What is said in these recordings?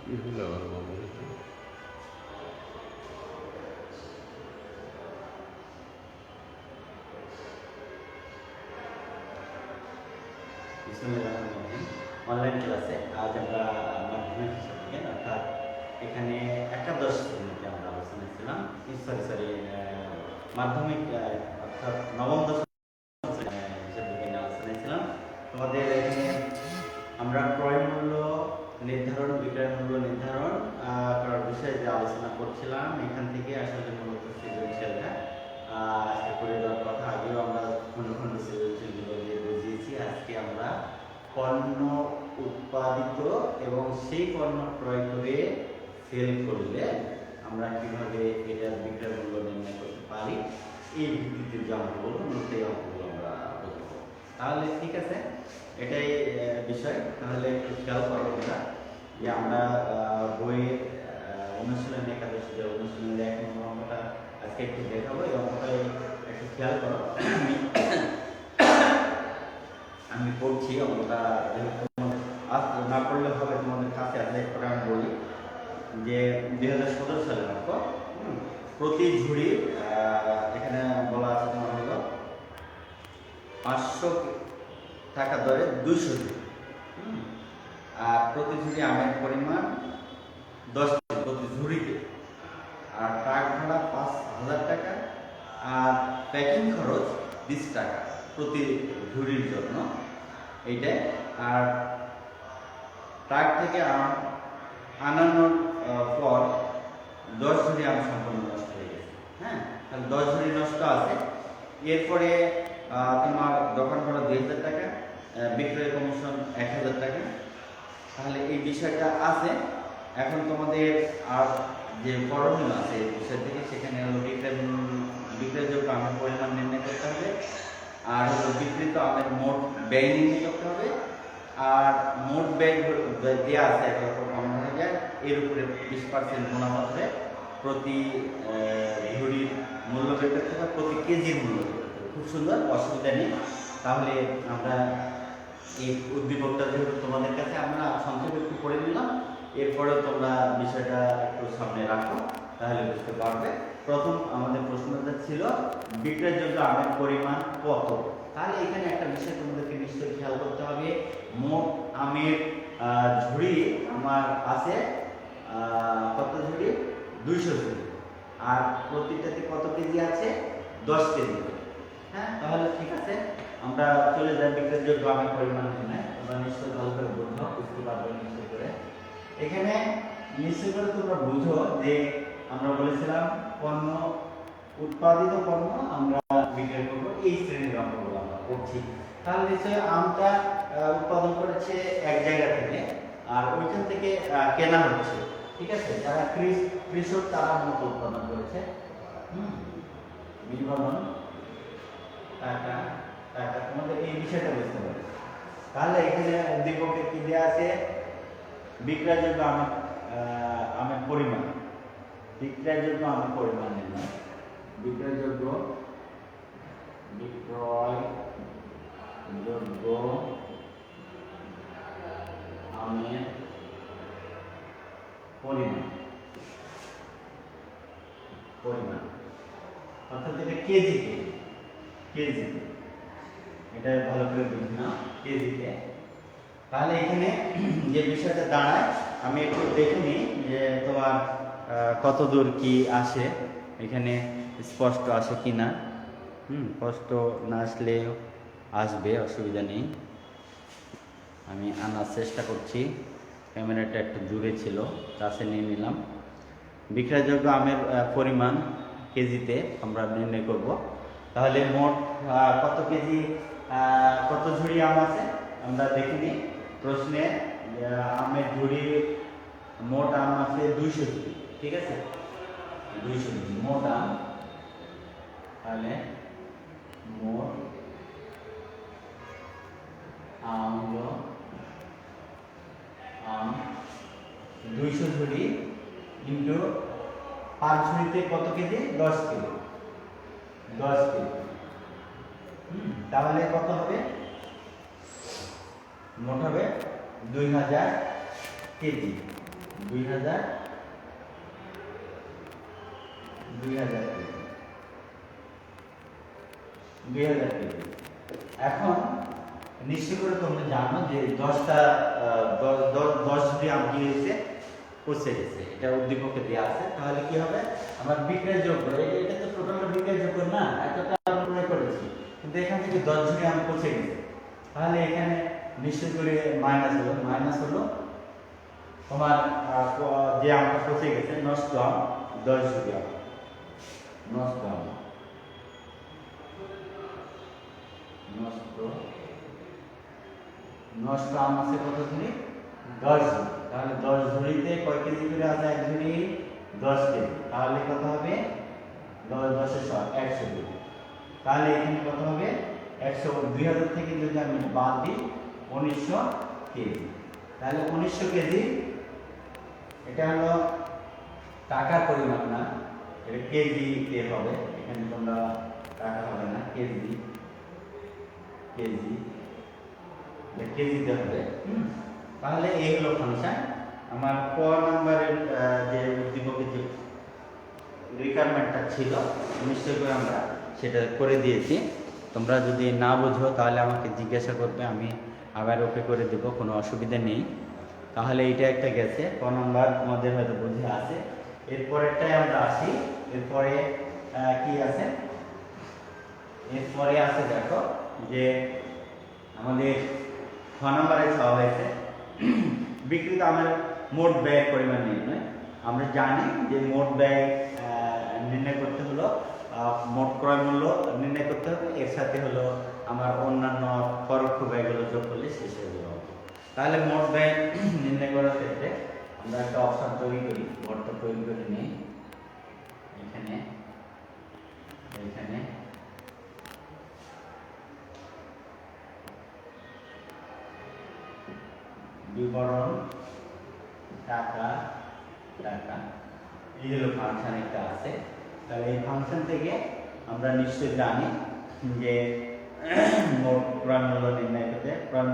Online ক্লাসে আজ আমরা মাধ্যমিক হিসাব থেকে অর্থাৎ এখানে একাদশ শ্রেণীতে আমরা আলোচনা ছিলাম সরি মাধ্যমিক অর্থাৎ নবম দশম হিসাব বিজ্ঞানে আলোচনায় ছিলাম। তোমাদের এখানে আমরা ক্রয় মূল্য নির্ধারণ বিক্রয় মূল্য নির্ধারণ করার বিষয়ে যে আলোচনা করছিলাম এখান থেকে আসলে মূলত সৃজনশীলটা করে দেওয়ার কথা। আগেও আমরা খণ্ড খণ্ড সৃজনশীলগুলো দিয়ে বুঝিয়েছি। আজকে আমরা পণ্য উৎপাদিত এবং সেই পণ্য ক্রয় করে সেল করলে আমরা কিভাবে এটার বিক্রয় মূল্য নির্ণয় করতে পারি এই ভিত্তিতে যে অঙ্কগুলো মূলত এই অঙ্কগুলো আমরা বুঝবো। তাহলে ঠিক আছে, এটাই বিষয়। তাহলে একটু খেয়াল করো তোমরা যে আমরা বইয়ের অনুশীলনী একাদশ যে অনুশীলনের 1 নম্বর অঙ্কটা আজকে একটু দেখাবো। এই অঙ্কটা একটু খেয়াল করো। আমি পড়ছি অঙ্কটা, না পড়লে হবে তোমাদের কাছে আসলে একটা আমি বলি যে 2017 সালের অঙ্ক। প্রতি ঝুড়ি এখানে বলা আছে তোমার হলো 500 টাকা দরে 200 ঝুড়ি। আর প্রতি ঝুড়ি আমের পরিমাণ 10 প্রতি ঝুড়িতে, আর ট্রাক ভাড়া 5000 টাকা, আর প্যাকিং খরচ 20 টাকা প্রতি ঝুড়ির জন্য এইটাই। আর ট্রাক থেকে আম আনানোর পর 10 ঝুড়ি আম সম্পূর্ণ নষ্ট হয়ে গেছে। হ্যাঁ, তাহলে 10 ঝুড়ি নষ্ট আছে। এরপরে তোমার দোকান ভাড়া 2000 টাকা, বিক্রয় কমিশন 1000 টাকা। তাহলে এই বিষয়টা আছে। এখন তোমাদের আর যে করণীয় আছে এই বিষয় থেকে, সেখানে হলো বিক্রয়যোগ্য আমের পরিমাণ নির্ণয় করতে হবে, আর হলো বিক্রিত আমের মোট ব্যয় নির্ণয় করতে হবে, আর মোট ব্যয় দেওয়া আছে 1,50,000, এর উপরে 20% মুনাফাতে প্রতি ঝুড়ির মূল্য বের করতে হবে, প্রতি কেজির মূল্য বের করতে হবে। খুব সুন্দর, অসুবিধা নেই। তাহলে আমরা এই উদ্দীপকটা যেহেতু তোমাদের কাছে আমরা সংক্ষেপে একটু পড়ে নিলাম, এরপরে তোমরা বিষয়টা একটু সামনে রাখো, তাহলে বুঝতে পারবে। প্রথম আমাদের প্রশ্নটা ছিল বিক্রয়যোগ্য আমের পরিমাণ কত। তাহলে এখানে একটা বিষয় তোমাদেরকে নিশ্চয়ই খেয়াল করতে হবে। মোট আমের ঝুড়ি আমার আছে কত ঝুড়ি? 200 ঝুড়ি। আর প্রতিটাতে কত কেজি আছে? 10 কেজি। হ্যাঁ, তাহলে ঠিক আছে, আমরা চলে যাই বিক্রয়যোগ্য আমের পরিমাণ নির্ণয়। তোমরা নিশ্চয়ই ভালো করে বুঝতে পারবে নিশ্চয় করে। এখানে নিশ্চয় করে তোমরা বুঝো যে আমরা বলেছিলাম পণ্য উৎপাদিত পণ্য আমরা বিক্রয় করবো, এই শ্রেণীর অঙ্কগুলো আমরা করছি। তাহলে নিশ্চয়ই আমটা উৎপাদন করেছে এক জায়গা থেকে, আর ওইখান থেকে কেনা হচ্ছে। ঠিক আছে, যারা কৃষক তারা মতো উৎপাদন করেছে। বিপণন টাকা টাকা তোমাদের এই বিষয়টা বুঝতে পারবে। তাহলে এখানে উদ্দীপকে কি দেওয়া আছে? বিক্রয়যোগ্য আমের পরিমাণ, বিক্রয়যোগ্য আমের পরিমাণ নির্ণয়। বিক্রয়যোগ্য আমের পরিমাণ অর্থাৎ এটা কেজিতে, এটা ভালো করে বুঝি না, কেজিতে। তাহলে এখানে যে বিষয়টা দাঁড়ায় আমি একটু দেখে নিই যে তোমার কত দূর কি আসে, এখানে স্পষ্ট আসে কি না। স্পষ্ট না আসলে আসবে, অসুবিধা নেই। আমি আনার চেষ্টা করছি। ক্যামেরাটা একটু দূরে ছিল, কাছে নিয়ে নিলাম। বিক্রয়যোগ্য আমের পরিমাণ কেজিতে আমরা নির্ণয় করব। তাহলে মোট কত কেজি কত ঝুড়ি আম আছে আমরা দেখে নিই। প্রশ্নে আমের ঝুড়ি মোট আম আছে 200 ঝুড়ি। ঠিক আছে, 200 ঝুড়ি মোট আম। তাহলে মোট আম 200 ঝুড়ি ইন্টু পার ঝুড়িতে কত কেজি? 10 কেজি। 10 কেজি। তাহলে কত হবে? মোট হবে 2000 কেজি। 2000 KG 2000 KG. এখন নিশ্চয় করে তোমরা জানো যে 10টা 10 যদি আম কি হয়েছে পচে গেছে, এটা উদ্দীপকে দেওয়া আছে। তাহলে কি হবে, আমার বিক্রয় যোগ্য, এটা তো টোটাল বিক্রয় যোগ্য না, এতটা আম ক্রয় করেছি, কিন্তু এখান থেকে 10 ঝুড়ি আম পচে গেছে। তাহলে এখানে নিশ্চয় করে মাইনাস হলো তোমার যে আমটা পচে গেছে, নষ্ট আম 10 ঝুড়ি আম, নষ্ট আম নষ্ট আম আছে কত ঝুড়ি, 10 ঝুড়ি। তাহলে 10 ঝুড়িতে কয় কেজি করে আছে, এক ঝুড়ি 10 কেজি। তাহলে কত হবে, 10 এর 100 কেজি। তাহলে এখানে কত হবে, 100 2000 থেকে যদি আমি বাদ দিই 1900 কেজি। তাহলে 1900 কেজি, এটা হলো টাকার পরিমাণ না, এটা কেজিতে হবে। এখানে তোমরা টাকা হবে না, কেজিতে হবে। তাহলে এই হলো ফাংশন। আমার ক নাম্বারের যে উদ্দীপকের যে রিকোয়ারমেন্টটা ছিল, নিশ্চয় করে আমরা সেটা করে দিয়েছি। তোমরা যদি না বুঝো তাহলে আমাকে জিজ্ঞাসা করবে, আমি আবার ওকে করে দেব, কোনো অসুবিধা নেই। তাহলে এইটা একটা গেছে, ক নাম্বার তোমাদের হয়তো বুঝে আছে। এরপরেরটাই আমরা আসি। এরপরে কি আছে, এরপরে আছে দেখো যে আমাদের খ নাম্বারে চাওয়া হয়েছে বিক্রিত আমের মোট ব্যয়ের পরিমাণ নির্ণয়। আমরা জানি যে মোট ব্যয় নির্ণয় করতে হলো, মোট ক্রয় মূল্য নির্ণয় করতে হবে, এর সাথে হলো আমার অন্যান্য পরোক্ষ ব্যয়গুলো যোগ করলে শেষ হয়ে যাবে। তাহলে মোট ব্যয় নির্ণয় করার ক্ষেত্রে আমরা একটা অপশন তৈরি করি, গর্ত তৈরি করে নিই। এখানে বিবরণ টাকা, এই হলো ফাংশন একটা আছে। তাহলে এই ফাংশন থেকে আমরা নিশ্চয়ই জানি যে মোট ক্রয় মূল্য নির্ণয় করতে ক্রয়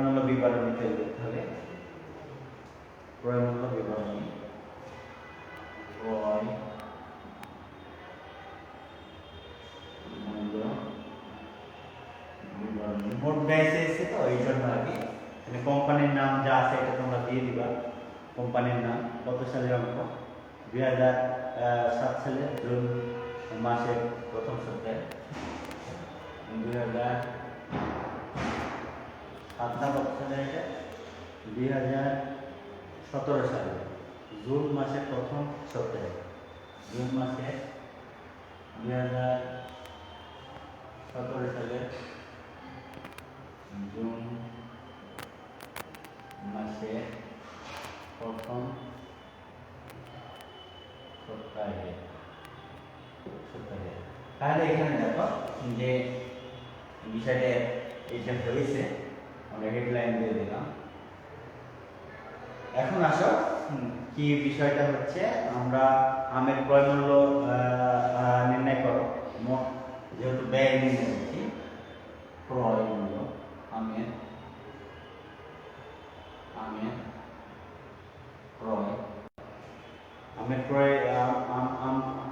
মূল্য বিবরণী তৈরি করতে হবে। ক্রয় মূল্য বিবরণী, মোট ব্যয় চেয়েছে তো এই জন্য আর কি। কোম্পানির নাম যা আছে এটা তোমরা দিয়ে দিবা। কোম্পানির নাম কত সালের অঙ্ক, 2007 সালের জুন মাসের প্রথম সপ্তাহে, 2007 না কত সালে, এটা 2017 সালে জুন মাসের প্রথম সপ্তাহে, জুন মাসের 2017 সালের জুন মাসে প্রথম সপ্তাহে। তাহলে এখানে দেখো যে বিষয়টা এইটা হয়েছে, আমরা হেডলাইন দিয়ে দিলাম। এখন আসো কি বিষয়টা হচ্ছে, আমরা আমের ক্রয় মূল্য নির্ণয় করো। মোট যেহেতু ব্যয় নির্ণয় করছি, ক্রয় মূল্য আমের ক্রয়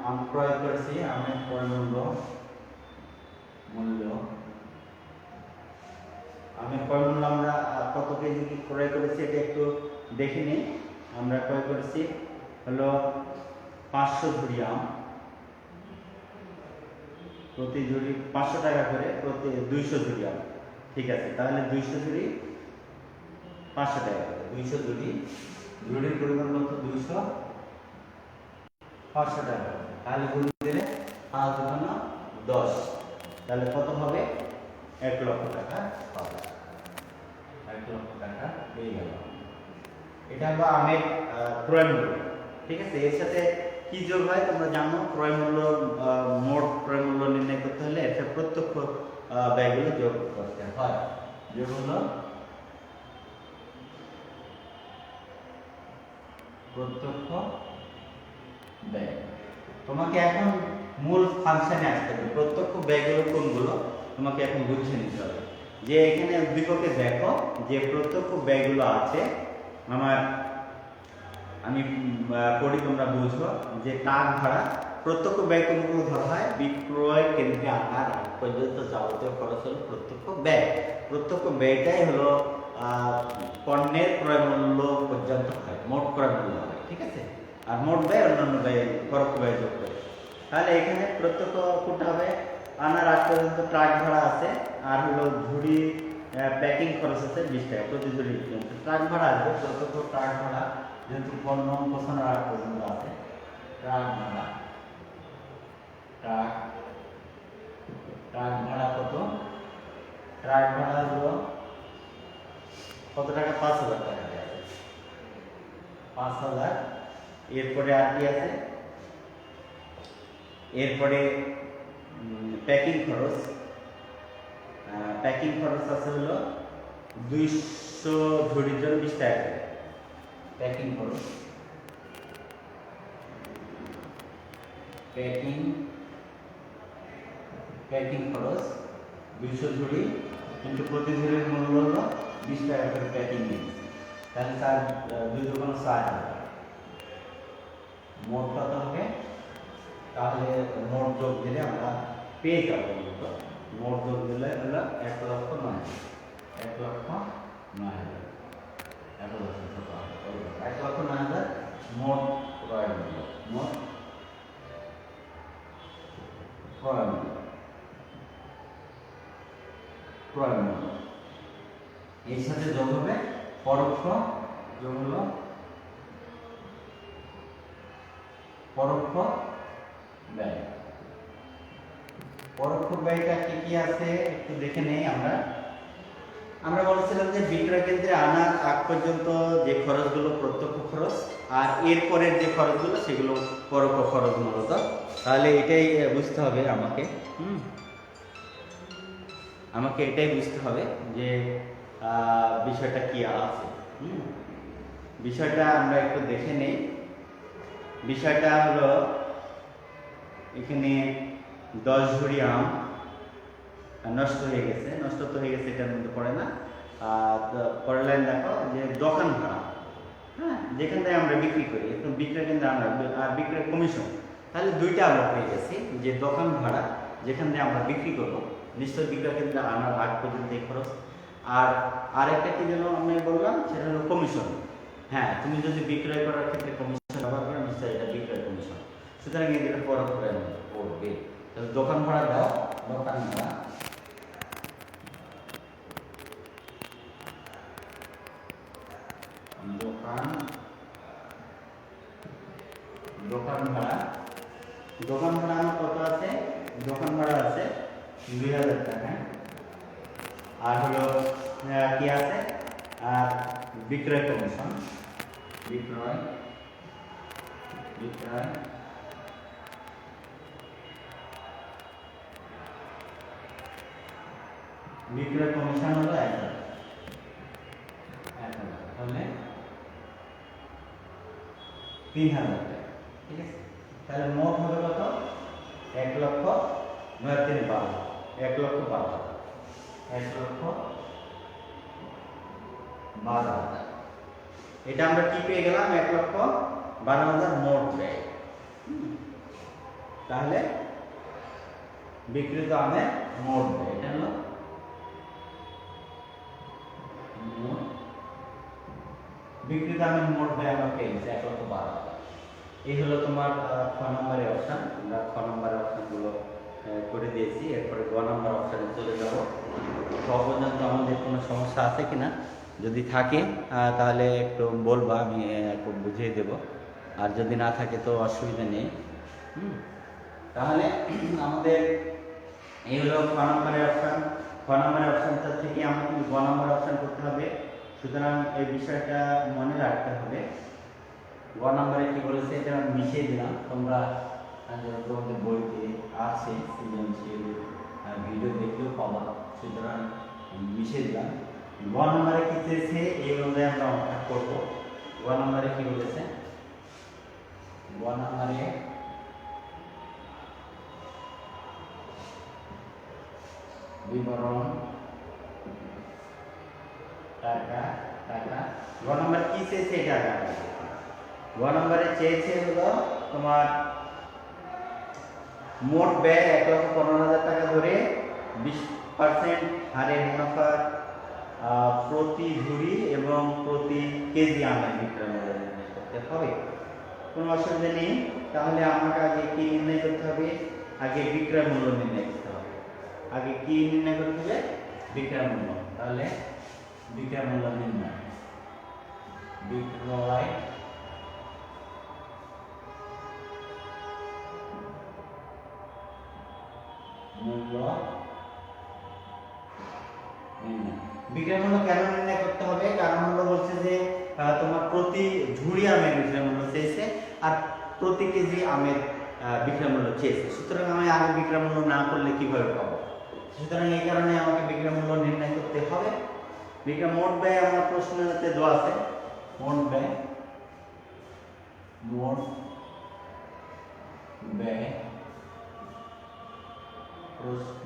আম ক্রয় করেছি, আমের ক্রয় মূল্য আমের ক্রয় মূল্য আমরা কত কেজি ক্রয় করেছি এটা একটু দেখে নিই। আমরা ক্রয় করেছি হলো 500 ঝুড়ি আম, প্রতি ঝুড়ি 500 টাকা করে, প্রতি 200 ঝুড়ি আম। ঠিক আছে, তাহলে 200 ঝুড়ি 500 টাকা করে, 200 ঝুড়ির পরিমাণ কত, 200, 500 টাকা। তাহলে গুণ দিলে 5 দুগুণ 10, তাহলে কত হবে, 1 লক্ষ টাকা পাবে। 1 লক্ষ টাকা পেয়ে গেল। এটা হলো আমের ক্রয় মূল্য। ঠিক আছে, এর সাথে কি যোগ হয় তোমরা জানো, ক্রয় মূল্য মোট ক্রয় মূল্য নির্ণয় করতে হলে এর সাথে প্রত্যক্ষ ব্যয়গুলো যোগ করতে হয়। যোগ হলো প্রত্যক্ষ ব্যয়। তোমাকে এখন মূল ফাংশনে আসতে হবে, প্রত্যক্ষ ব্যয়গুলো কোনগুলো তোমাকে এখন বুঝে নিতে হবে। যে এখানে উদ্দীপকে দেখো যে প্রত্যক্ষ ব্যয়গুলো আছে আমার আমি পড়ি, তোমরা বুঝো যে ট্রাক ভাড়া প্রত্যক্ষ ব্যয় কোনগুলো ধরা হয়? বিক্রয় কেন্দ্রে আনার আগ পর্যন্ত যাবতীয় খরচ হলো প্রত্যক্ষ ব্যয়। প্রত্যক্ষ ব্যয়টাই হলো পণ্যের ক্রয় মূল্য পর্যন্ত হয়, মোট ক্রয় মূল্য হয়, ঠিক আছে। আর মোট ব্যয় অন্যান্য ব্যয় পরোক্ষ ব্যয় যোগ করে। তাহলে এখানে প্রত্যক্ষ কোনটা হবে? আনার আগ পর্যন্ত ট্রাক ভাড়া আছে, আর হলো ঝুড়ি প্যাকিং খরচ আছে 20 টাকা প্রতি ঝুড়ি। ট্রাক ভাড়া আসবে, প্রত্যক্ষ ট্রাক ভাড়া যেহেতু পণ্য পৌঁছানোর আগ পর্যন্ত আছে, ট্রাক ভাড়া ট্রাক ভাড়া কত? ট্রাক ভাড়া হলো কত টাকা? 5,000 টাকা আছে, 5,000। এরপরে আর কি আছে? এরপরে প্যাকিং খরচ, প্যাকিং খরচ আছে হলো 200 ঝুড়ির জন্য 20 টাকা করে প্যাকিং খরচ। প্যাকিং খরচ 200 ঝুড়ি, কিন্তু প্রতি ঝুড়ির মূল্য হলো 20 টাকা করে প্যাকিং নিচ্ছে। তাহলে তার 2 দোকান 6000, মোট কত হবে? তাহলে মোট যোগ দিলে আমরা পেয়ে যাবো। মোট যোগ দিলে হলো 1,09,000, 1,09,000, 1,09,000 মোট ক্রয় মূল্য, মোট ক্রয় মূল্য। এর সাথে যোগ হবে পরোক্ষ, যোগ হলো পরোক্ষ ব্যয়। পরোক্ষ ব্যয়টা কি কি আছে একটু দেখে নেই আমরা বলেছিলাম যে বিক্রয় কেন্দ্রে আনার আগ পর্যন্ত যে খরচগুলো প্রত্যক্ষ খরচ, আর এরপরের যে খরচগুলো সেগুলো পরোক্ষ খরচ মূলত। তাহলে এটাই বুঝতে হবে আমাকে এটাই বুঝতে হবে যে বিষয়টা কি আছে। বিষয়টা আমরা একটু দেখে নেই। বিষয়টা হলো এখানে 10 ঝুড়ি আম নষ্ট হয়ে গেছে, এটার মধ্যে পড়ে না। পরের লাইন দেখো যে দোকান ভাড়া, হ্যাঁ, যেখান থেকে আমরা বিক্রি করি, একটু বিক্রয় কেন্দ্রে আমরা আর বিক্রয় কমিশন। তাহলে দুইটা আমরা পেয়ে গেছি, যে দোকান ভাড়া যেখান থেকে আমরা বিক্রি করবো, নিশ্চয় বিক্রয় কেন্দ্রে আনার আগ পর্যন্ত এই খরচ। আর আরেকটা কি যেন আমি বললাম, সেটা হলো কমিশন। হ্যাঁ, তুমি যদি বিক্রয় করার ক্ষেত্রে কমিশন ব্যবহার করো, নিশ্চয়ই এটা বিক্রয় কমিশন। সুতরাং এই দুটো পরোক্ষ ব্যয় পড়বে। তাহলে দোকান ভাড়া দাও, দোকান ভাড়া আমার কত আছে? দোকান ভাড়া আছে 2000 টাকা। আর হলো কি আছে? আর বিক্রয় কমিশন, বিক্রয় কমিশন হলো 1000, তাহলে 3000 টাকা, ঠিক আছে। তাহলে মোট হবে কত? 1,09,312, 1,12,000। এটা আমরা কি পেয়ে গেলাম? 1,12,000 মোট ব্যয়। তাহলে বিক্রিত আমের মোট ব্যয়, এটা হলো বিক্রিত আমের মোট ব্যয় আমরা পেয়েছি 1,12,000। এই হলো তোমার খ নম্বরের অপশন। আমরা খ নম্বরের অপশনগুলো করে দিয়েছি। এরপরে গ নম্বর অপশনে চলে যাব। খ পর্যন্ত আমাদের কোনো সমস্যা আছে কিনা, যদি থাকে তাহলে একটু বলবা, আমি একটু বুঝিয়ে দেব। আর যদি না থাকে তো অসুবিধা নেই। তাহলে আমাদের এই হলো খ নম্বরের অপশন। খ নম্বরের অপশনটা থেকে আমাকে গ নম্বর অপশন করতে হবে। সুতরাং এই বিষয়টা মনে রাখতে হবে। গ নম্বরে কি বলেছে এটা মিশিয়ে দিলাম। তোমরা তোমাদের বইতে আছে, সৃজনশীল ভিডিও দেখলেও পাবা। সুতরাং মিশিয়ে দিলাম। গ নম্বরে কি চেয়েছে এই অনুযায়ী আমরা অঙ্কটা করবো। গ নম্বরে কি বলেছে? গ নম্বরে বিবরণ টাকা। গ নম্বর কি চেয়েছে এটা আগে গ নম্বরে চেয়েছে হলো তোমার মোট ব্যয় 1,15,000 টাকা ধরে 20% হারে মুনাফার প্রতি ঝুড়ি এবং প্রতি কেজি আমের বিক্রয় মূল্য নির্ণয় করতে হবে। কোনো অসুবিধা নেই। তাহলে আমাকে আগে কি নির্ণয় করতে হবে? আগে বিক্রয় মূল্য নির্ণয় করতে হবে। আগে কি নির্ণয় করতে হবে? বিক্রয় মূল্য। তাহলে বিক্রয় মূল্য নির্ণয়, বিক্রয় মূল্য নির্ণয়। বিক্রয় মূল্য কেন নির্ণয় করতে হবে? কারণ হলো বলছে যে তোমার প্রতি ঝুড়ি আমের বিক্রয় মূল্য চেয়েছে আর প্রতি কেজি আমের বিক্রয় মূল্য চেয়েছে। সুতরাং আমি আগে বিক্রয় মূল্য না করলে কিভাবে পাবো? সুতরাং এই কারণে আমাকে বিক্রয় মূল্য নির্ণয় করতে হবে। বিক্রয় মোট ব্যয় আমার প্রশ্নতে দেওয়া আছে, মোট ব্যয়, মোট ব্যয় প্রশ্ন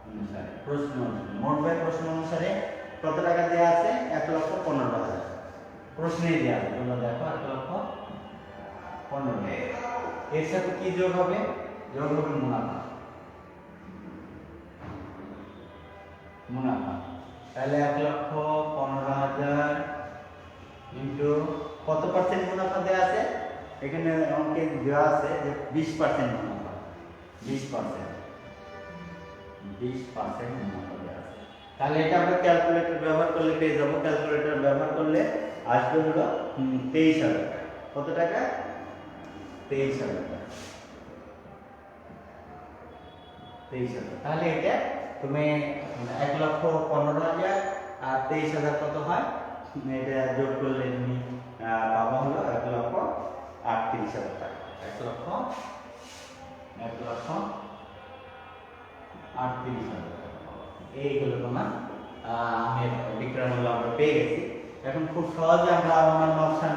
অনুসারে, প্রশ্ন মোট ব্যয় প্রশ্ন অনুসারে কত টাকা দেওয়া আছে? 1,15,000 প্রশ্নে দেওয়া আছে। তোমরা দেখো 1,15,000। এর সাথে কি যোগ হবে? যোগ হবে মুনাফা, মুনাফা। তাহলে 1,15,000 ইন্টু কত পার্সেন্ট মুনাফা দেওয়া আছে? এখানে অঙ্কে দেওয়া আছে যে 20% মুনাফা, 20% মুনাফা দেওয়া আছে। তাহলে এটা আমরা ক্যালকুলেটর ব্যবহার করলে পেয়ে যাবো। ক্যালকুলেটর ব্যবহার করলে আসবে হলো 23,000। কত টাকা? 23,000 টাকা, 23,000। তাহলে এটা তুমি 1,15,000 আর 23,000 কত হয়? এটা যোগ করলে তুমি পাবা হলো 1,38,000 টাকা। 1,38,000 টাকা। এই হলো তোমার আমের বিক্রয় মূল্য আমরা পেয়ে গেছি। এখন খুব সহজে আমরা আমার অপশন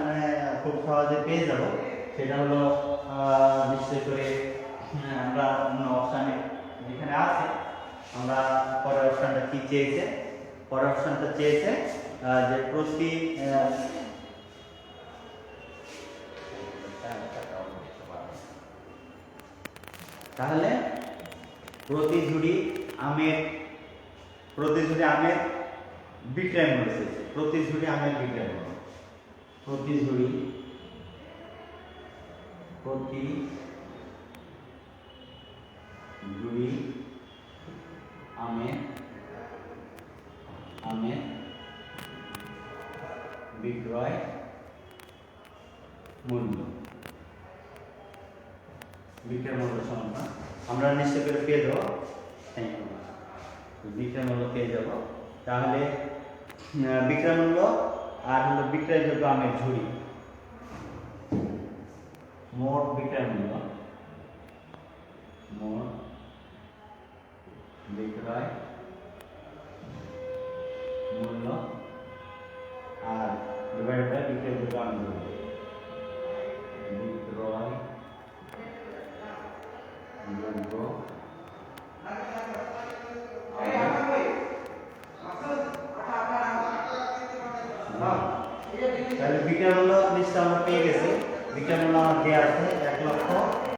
খুব সহজে পেয়ে যাব। সেটা হলো নিশ্চয় করে আমরা অন্য অপশানে যেখানে আছে আমরা পরের অপশনটা কি চেয়েছে? পরের অপশনটা চেয়েছে যে প্রতি তাহলে প্রতি ঝুড়ি আমের বিক্রয় মূল্য চেয়েছে। প্রতি ঝুড়ি আমের বিক্রয় মূল্য, প্রতি ঝুড়ি আমের বিক্রয় মূল্য, বিক্রয় মূল্য সমান আমরা নিশ্চয় করে পেয়ে যাবো। বিক্রয় মূল্য পেয়ে যাব। তাহলে বিক্রয় মূল্য আর হলো বিক্রয়যোগ্য আমের ঝুড়ি, মোট বিক্রয় মূল্য, মোট বিক্রয় মূল্য আর ডিভাইড বাই বিক্রয়যোগ্য আমের ঝুড়ি, বিক্রয়যোগ্য